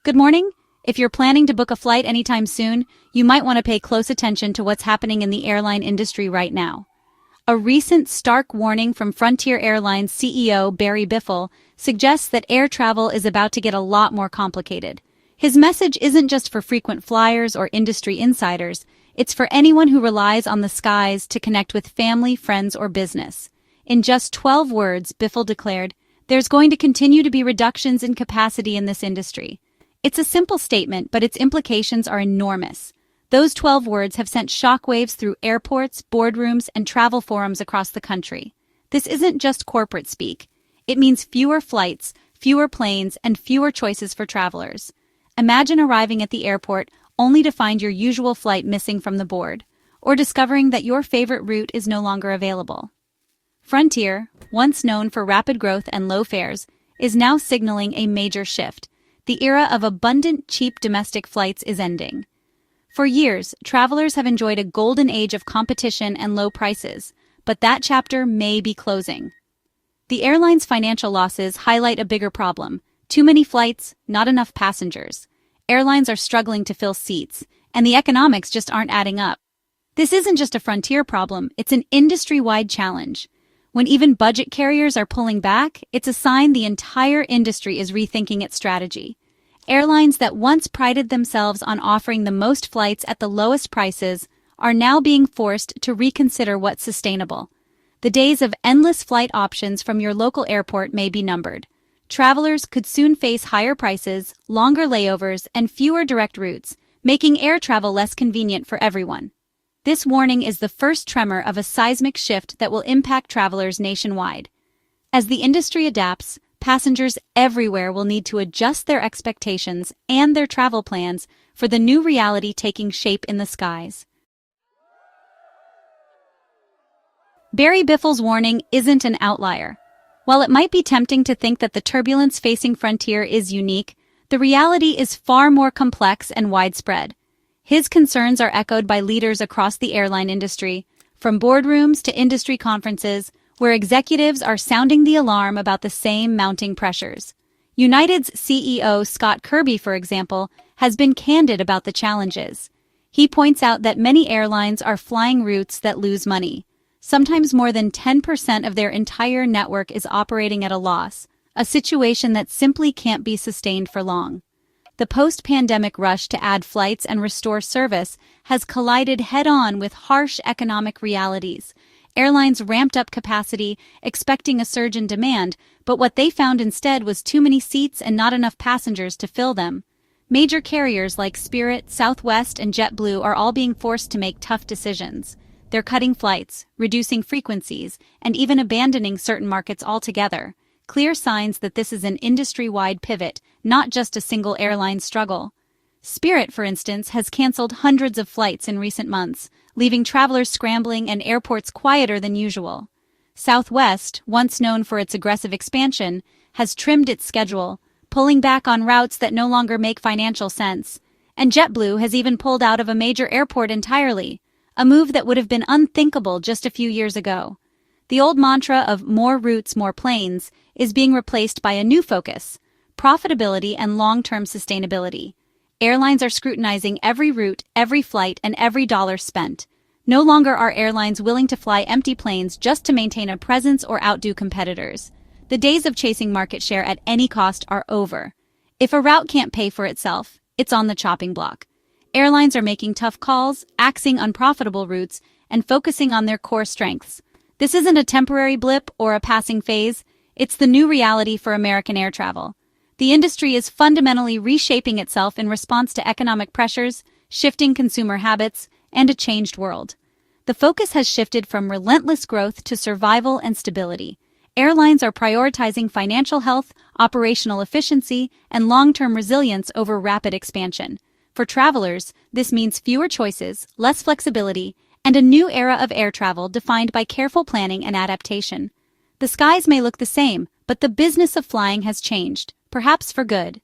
Good morning. If you're planning to book a flight anytime soon, you might want to pay close attention to what's happening in the airline industry right now. A recent stark warning from Frontier Airlines CEO Barry Biffle suggests that air travel is about to get a lot more complicated. His message isn't just for frequent flyers or industry insiders, it's for anyone who relies on the skies to connect with family, friends, or business. In just 12 words, Biffle declared, "There's going to continue to be reductions in capacity in this industry." It's a simple statement, but its implications are enormous. Those 12 words have sent shockwaves through airports, boardrooms, and travel forums across the country. This isn't just corporate speak. It means fewer flights, fewer planes, and fewer choices for travelers. Imagine arriving at the airport only to find your usual flight missing from the board, or discovering that your favorite route is no longer available. Frontier, once known for rapid growth and low fares, is now signaling a major shift. The era of abundant, cheap domestic flights is ending. For years, travelers have enjoyed a golden age of competition and low prices, but that chapter may be closing. The airline's financial losses highlight a bigger problem: too many flights, not enough passengers. Airlines are struggling to fill seats, and the economics just aren't adding up. This isn't just a Frontier problem, it's an industry-wide challenge. When even budget carriers are pulling back, it's a sign the entire industry is rethinking its strategy. Airlines that once prided themselves on offering the most flights at the lowest prices are now being forced to reconsider what's sustainable. The days of endless flight options from your local airport may be numbered. Travelers could soon face higher prices, longer layovers, and fewer direct routes, making air travel less convenient for everyone. This warning is the first tremor of a seismic shift that will impact travelers nationwide. As the industry adapts, passengers everywhere will need to adjust their expectations and their travel plans for the new reality taking shape in the skies. Barry Biffle's warning isn't an outlier. While it might be tempting to think that the turbulence facing Frontier is unique, the reality is far more complex and widespread. His concerns are echoed by leaders across the airline industry, from boardrooms to industry conferences, where executives are sounding the alarm about the same mounting pressures. United's CEO Scott Kirby, for example, has been candid about the challenges. He points out that many airlines are flying routes that lose money. Sometimes more than 10% of their entire network is operating at a loss, a situation that simply can't be sustained for long. The post-pandemic rush to add flights and restore service has collided head-on with harsh economic realities. Airlines ramped up capacity, expecting a surge in demand, but what they found instead was too many seats and not enough passengers to fill them. Major carriers like Spirit, Southwest, and JetBlue are all being forced to make tough decisions. They're cutting flights, reducing frequencies, and even abandoning certain markets altogether. Clear signs that this is an industry-wide pivot, not just a single airline struggle. Spirit, for instance, has canceled hundreds of flights in recent months, leaving travelers scrambling and airports quieter than usual. Southwest, once known for its aggressive expansion, has trimmed its schedule, pulling back on routes that no longer make financial sense. And JetBlue has even pulled out of a major airport entirely, a move that would have been unthinkable just a few years ago. The old mantra of more routes, more planes is being replaced by a new focus: profitability and long-term sustainability. Airlines are scrutinizing every route, every flight, and every dollar spent. No longer are airlines willing to fly empty planes just to maintain a presence or outdo competitors. The days of chasing market share at any cost are over. If a route can't pay for itself, it's on the chopping block. Airlines are making tough calls, axing unprofitable routes, and focusing on their core strengths. This isn't a temporary blip or a passing phase. It's the new reality for American air travel. The industry is fundamentally reshaping itself in response to economic pressures, shifting consumer habits, and a changed world. The focus has shifted from relentless growth to survival and stability. Airlines are prioritizing financial health, operational efficiency, and long-term resilience over rapid expansion. For travelers, this means fewer choices, less flexibility, and a new era of air travel defined by careful planning and adaptation. The skies may look the same, but the business of flying has changed, perhaps for good.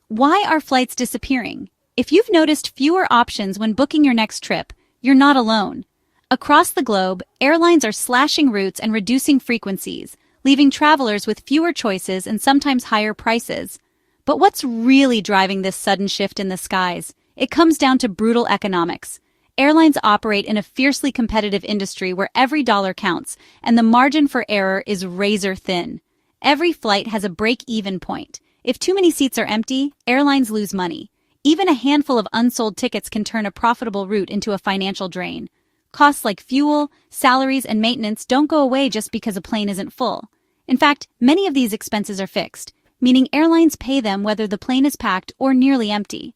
Why are flights disappearing? If you've noticed fewer options when booking your next trip, you're not alone. Across the globe, airlines are slashing routes and reducing frequencies, leaving travelers with fewer choices and sometimes higher prices. But what's really driving this sudden shift in the skies? It comes down to brutal economics. Airlines operate in a fiercely competitive industry where every dollar counts, and the margin for error is razor thin. Every flight has a break-even point. If too many seats are empty, airlines lose money. Even a handful of unsold tickets can turn a profitable route into a financial drain. Costs like fuel, salaries, and maintenance don't go away just because a plane isn't full. In fact, many of these expenses are fixed, meaning airlines pay them whether the plane is packed or nearly empty.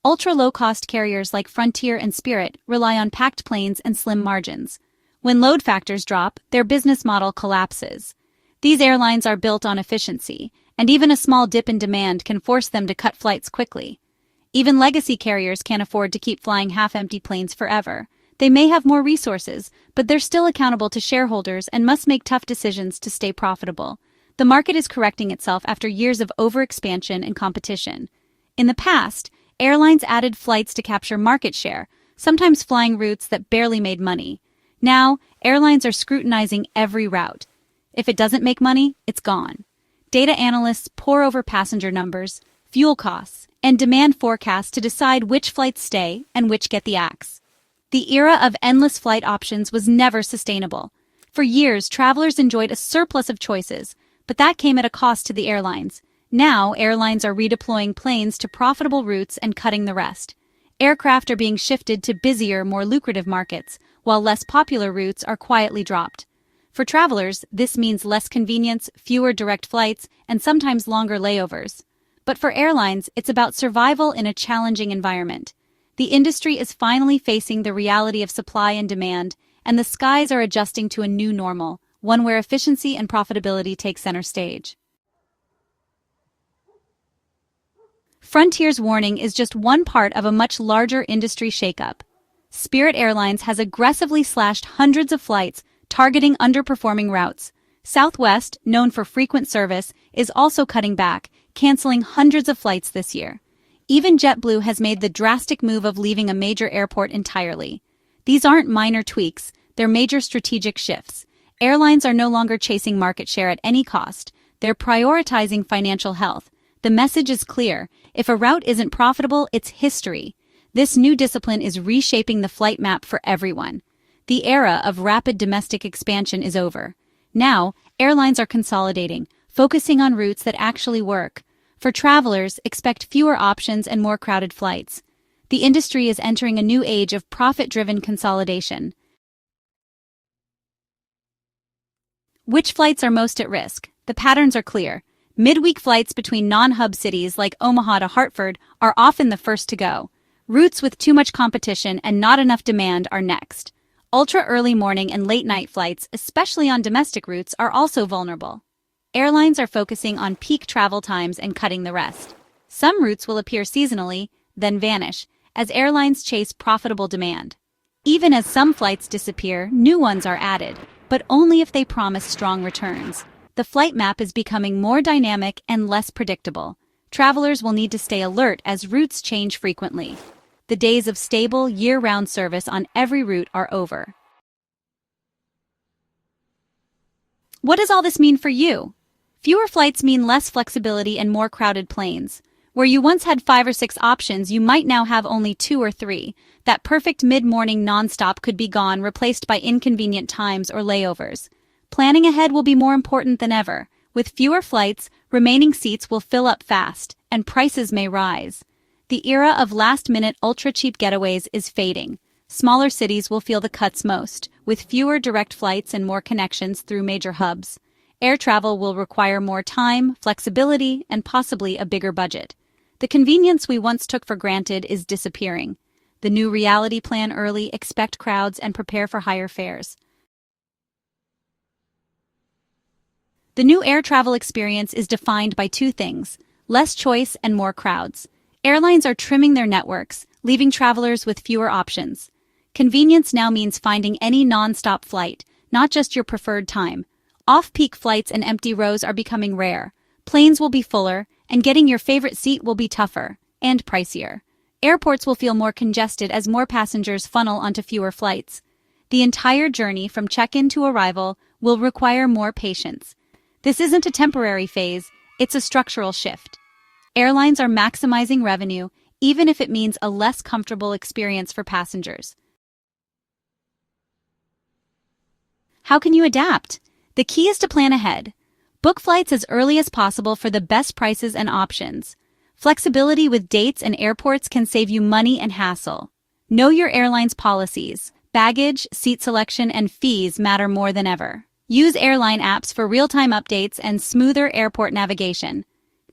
Ultra-low-cost carriers like Frontier and Spirit rely on packed planes and slim margins. When load factors drop, their business model collapses. These airlines are built on efficiency, and even a small dip in demand can force them to cut flights quickly. Even legacy carriers can't afford to keep flying half-empty planes forever. They may have more resources, but they're still accountable to shareholders and must make tough decisions to stay profitable. The market is correcting itself after years of overexpansion and competition. In the past, airlines added flights to capture market share, sometimes flying routes that barely made money. Now, airlines are scrutinizing every route. If it doesn't make money, it's gone. Data analysts pore over passenger numbers, fuel costs, and demand forecasts to decide which flights stay and which get the axe. The era of endless flight options was never sustainable. For years, travelers enjoyed a surplus of choices, but that came at a cost to the airlines. Now, airlines are redeploying planes to profitable routes and cutting the rest. Aircraft are being shifted to busier, more lucrative markets, while less popular routes are quietly dropped. For travelers, this means less convenience, fewer direct flights, and sometimes longer layovers. But for airlines, it's about survival in a challenging environment. The industry is finally facing the reality of supply and demand, and the skies are adjusting to a new normal, one where efficiency and profitability take center stage. Frontier's warning is just one part of a much larger industry shakeup. Spirit Airlines has aggressively slashed hundreds of flights, targeting underperforming routes. Southwest, known for frequent service, is also cutting back, canceling hundreds of flights this year. Even JetBlue has made the drastic move of leaving a major airport entirely. These aren't minor tweaks, they're major strategic shifts. Airlines are no longer chasing market share at any cost. They're prioritizing financial health. The message is clear. If a route isn't profitable, it's history. This new discipline is reshaping the flight map for everyone. The era of rapid domestic expansion is over. Now, airlines are consolidating, focusing on routes that actually work. For travelers, expect fewer options and more crowded flights. The industry is entering a new age of profit-driven consolidation. Which flights are most at risk? The patterns are clear. Midweek flights between non-hub cities like Omaha to Hartford are often the first to go. Routes with too much competition and not enough demand are next. Ultra-early morning and late-night flights, especially on domestic routes, are also vulnerable. Airlines are focusing on peak travel times and cutting the rest. Some routes will appear seasonally, then vanish, as airlines chase profitable demand. Even as some flights disappear, new ones are added, but only if they promise strong returns. The flight map is becoming more dynamic and less predictable. Travelers will need to stay alert as routes change frequently. The days of stable, year-round service on every route are over. What does all this mean for you? Fewer flights mean less flexibility and more crowded planes. Where you once had 5 or 6 options, you might now have only 2 or 3. That perfect mid-morning nonstop could be gone, replaced by inconvenient times or layovers. Planning ahead will be more important than ever. With fewer flights, remaining seats will fill up fast, and prices may rise. The era of last-minute ultra-cheap getaways is fading. Smaller cities will feel the cuts most, with fewer direct flights and more connections through major hubs. Air travel will require more time, flexibility, and possibly a bigger budget. The convenience we once took for granted is disappearing. The new reality: plan early, expect crowds, and prepare for higher fares. The new air travel experience is defined by 2 things: less choice and more crowds. Airlines are trimming their networks, leaving travelers with fewer options. Convenience now means finding any non-stop flight, not just your preferred time. Off-peak flights and empty rows are becoming rare. Planes will be fuller, and getting your favorite seat will be tougher and pricier. Airports will feel more congested as more passengers funnel onto fewer flights. The entire journey from check-in to arrival will require more patience. This isn't a temporary phase, it's a structural shift. Airlines are maximizing revenue, even if it means a less comfortable experience for passengers. How can you adapt? The key is to plan ahead. Book flights as early as possible for the best prices and options. Flexibility with dates and airports can save you money and hassle. Know your airline's policies. Baggage, seat selection, and fees matter more than ever. Use airline apps for real-time updates and smoother airport navigation.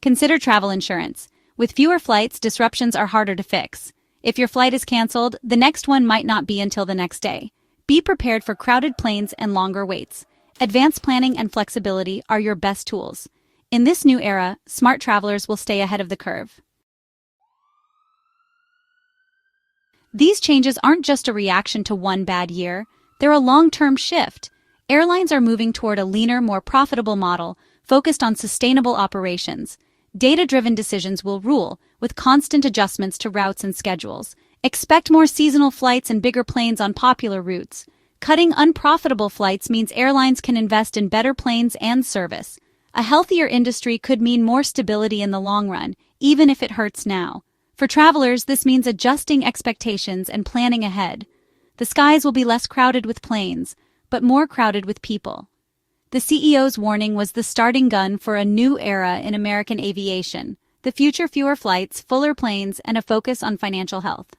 Consider travel insurance. With fewer flights, disruptions are harder to fix. If your flight is canceled, the next one might not be until the next day. Be prepared for crowded planes and longer waits. Advanced planning and flexibility are your best tools. In this new era, smart travelers will stay ahead of the curve. These changes aren't just a reaction to one bad year, they're a long-term shift. Airlines are moving toward a leaner, more profitable model focused on sustainable operations. Data-driven decisions will rule, with constant adjustments to routes and schedules. Expect more seasonal flights and bigger planes on popular routes. Cutting unprofitable flights means airlines can invest in better planes and service. A healthier industry could mean more stability in the long run, even if it hurts now. For travelers, this means adjusting expectations and planning ahead. The skies will be less crowded with planes, but more crowded with people. The CEO's warning was the starting gun for a new era in American aviation. The future: fewer flights, fuller planes, and a focus on financial health.